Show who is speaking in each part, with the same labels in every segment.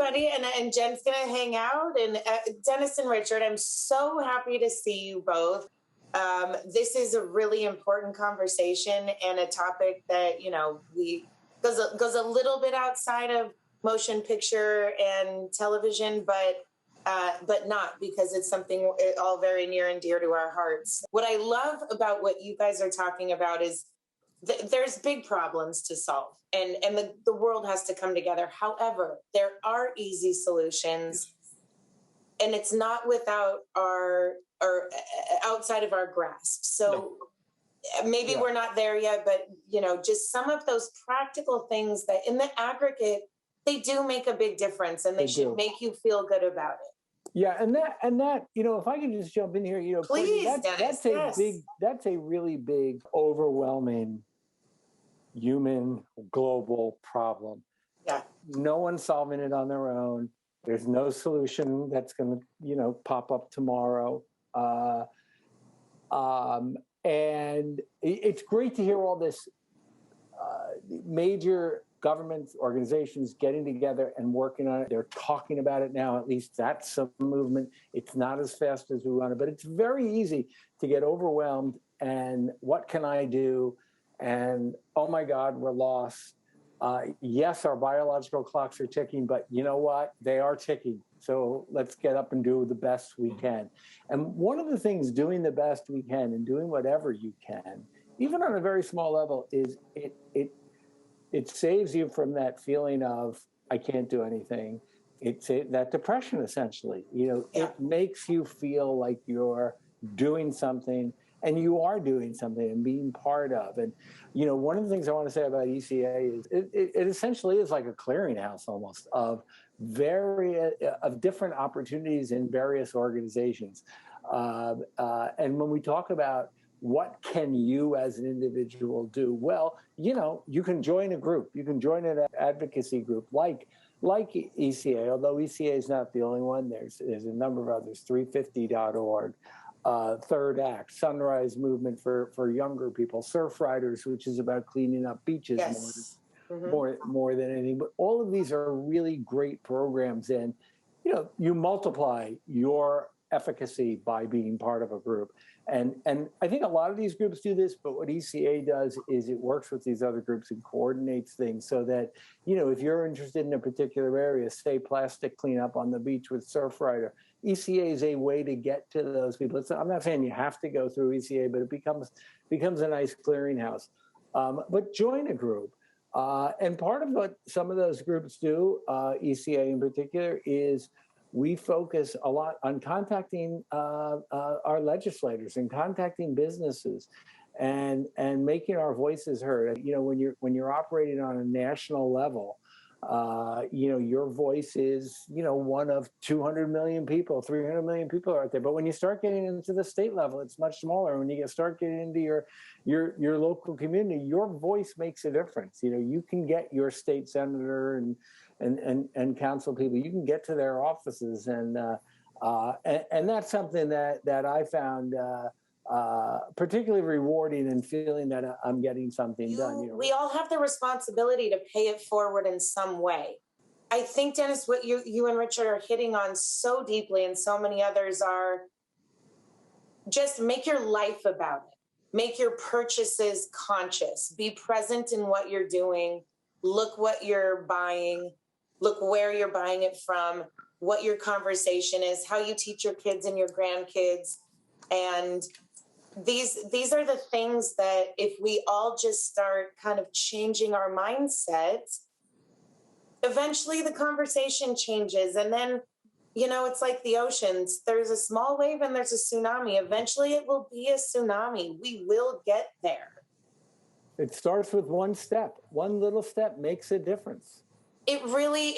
Speaker 1: everybody. And Jen's going to hang out. And Dennis and Richard, I'm so happy to see you both. This is a really important conversation and a topic that, goes a little bit outside of motion picture and television, but not, because it's something all very near and dear to our hearts. What I love about what you guys are talking about is there's big problems to solve, and the world has to come together. However, there are easy solutions, and it's not without or outside of our grasp. So maybe we're not there yet, but just some of those practical things that in the aggregate, they do make a big difference, and they should make you feel good about it.
Speaker 2: Yeah, and that if I can just jump in here,
Speaker 1: please,
Speaker 2: Dennis, that's a really big, overwhelming human global problem.
Speaker 1: Yeah,
Speaker 2: no one's solving it on their own. There's no solution that's going to pop up tomorrow. And it's great to hear all this major government organizations getting together and working on it. They're talking about it now. At least that's some movement. It's not as fast as we want it, but it's very easy to get overwhelmed. And what can I do? And oh my God, we're lost. Yes, our biological clocks are ticking, but you know what? They are ticking. So let's get up and do the best we can. And one of the things doing the best we can and doing whatever you can, even on a very small level, is it saves you from that feeling of I can't do anything. It's that depression, essentially. It makes you feel like you're doing something, and you are doing something and being part of. And one of the things I want to say about ECA is it essentially is like a clearinghouse almost of different opportunities in various organizations. And when we talk about what can you as an individual do? Well, you can join a group. You can join an advocacy group like ECA, although ECA is not the only one. There's a number of others, 350.org, Third Act, Sunrise Movement for younger people, Surf Riders, which is about cleaning up beaches more than anything. But all of these are really great programs, and you multiply your efficacy by being part of a group. And I think a lot of these groups do this, but what ECA does is it works with these other groups and coordinates things so that, if you're interested in a particular area, say plastic cleanup on the beach with Surf Rider, ECA is a way to get to those people. I'm not saying you have to go through ECA, but it becomes a nice clearinghouse. But join a group. And part of what some of those groups do, ECA in particular, is we focus a lot on contacting our legislators and contacting businesses and making our voices heard. When you're operating on a national level, your voice is, one of 200 million people, 300 million people are out there. But when you start getting into the state level, it's much smaller. When you start getting into your local community, your voice makes a difference. You can get your state senator and council people, you can get to their offices. And that's something that I found particularly rewarding, and feeling that I'm getting something done.
Speaker 1: We all have the responsibility to pay it forward in some way. I think, Dennis, what you and Richard are hitting on so deeply, and so many others, are just make your life about it. Make your purchases conscious. Be present in what you're doing. Look what you're buying. Look where you're buying it from, what your conversation is, how you teach your kids and your grandkids. And these are the things that if we all just start kind of changing our mindset, eventually the conversation changes. And then, it's like the oceans. There's a small wave and there's a tsunami. Eventually it will be a tsunami. We will get there.
Speaker 2: It starts with one step. One little step makes a difference.
Speaker 1: It really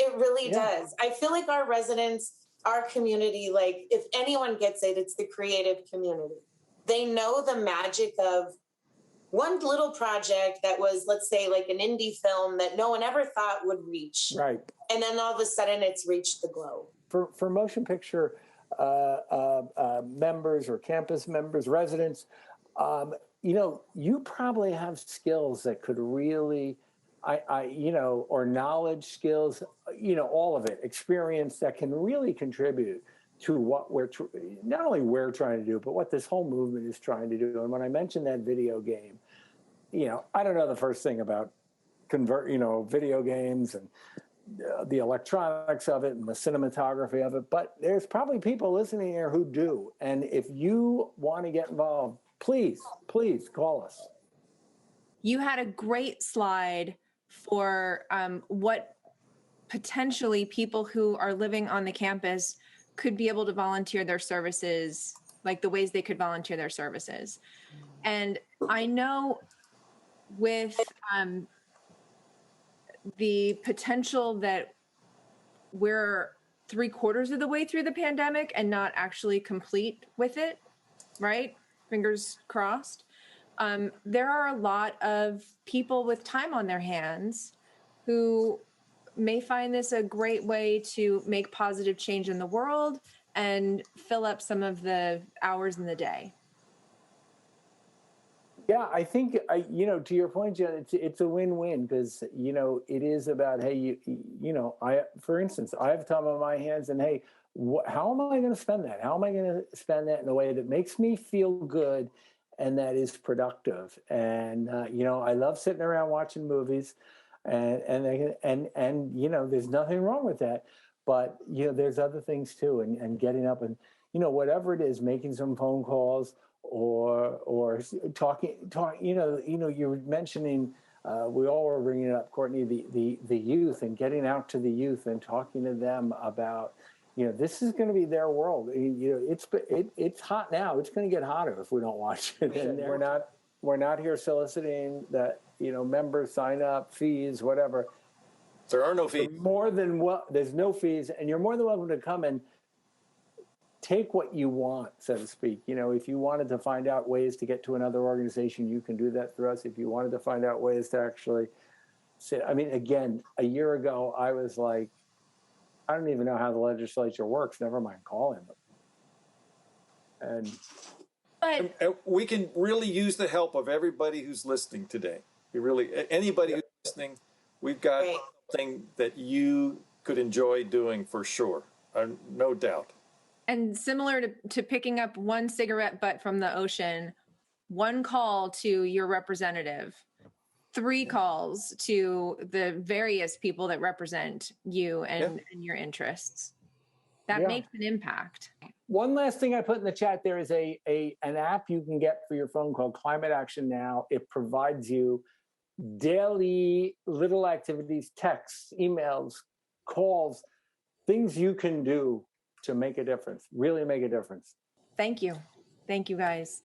Speaker 1: does. I feel like our residents, our community, like if anyone gets it, it's the creative community. They know the magic of one little project that was, let's say, like an indie film that no one ever thought would reach.
Speaker 2: Right.
Speaker 1: And then all of a sudden it's reached the globe.
Speaker 2: For motion picture members or campus members, residents, you probably have skills that could really or knowledge, skills, all of it, experience that can really contribute to what not only we're trying to do, but what this whole movement is trying to do. And when I mentioned that video game, I don't know the first thing about video games and the electronics of it and the cinematography of it, but there's probably people listening here who do. And if you want to get involved, please call us.
Speaker 3: You had a great slide for what potentially people who are living on the campus could be able to volunteer their services, like the ways they could volunteer their services. And I know with the potential that we're 3/4 of the way through the pandemic and not actually complete with it, right? Fingers crossed. There are a lot of people with time on their hands who may find this a great way to make positive change in the world and fill up some of the hours in the day.
Speaker 2: Yeah, I think, to your point, Jen, it's a win-win because, it is about, hey, for instance, I have time on my hands and, hey, how am I going to spend that? How am I going to spend that in a way that makes me feel good and that is productive? And, I love sitting around watching movies and there's nothing wrong with that. But, there's other things too. And getting up and, whatever it is, making some phone calls or talking, you were mentioning, we all were bringing it up, Courtney, the youth and getting out to the youth and talking to them about, this is going to be their world. It's hot now. It's going to get hotter if we don't watch it. And we're not here soliciting that, members sign up, fees, whatever.
Speaker 4: There are no fees.
Speaker 2: There's no fees, and you're more than welcome to come and take what you want, so to speak. If you wanted to find out ways to get to another organization, you can do that through us. If you wanted to find out ways to actually sit, again, a year ago, I was like, I don't even know how the legislature works, never mind calling them.
Speaker 4: And we can really use the help of everybody who's listening today. Anybody who's listening, we've got something that you could enjoy doing for sure, no doubt.
Speaker 3: And similar to picking up one cigarette butt from the ocean, one call to your representative, 3 calls to the various people that represent you and your interests. That makes an impact.
Speaker 2: One last thing I put in the chat, there is an app you can get for your phone called Climate Action Now. It provides you daily little activities, texts, emails, calls, things you can do to make a difference, really make a difference.
Speaker 3: Thank you. Thank you, guys.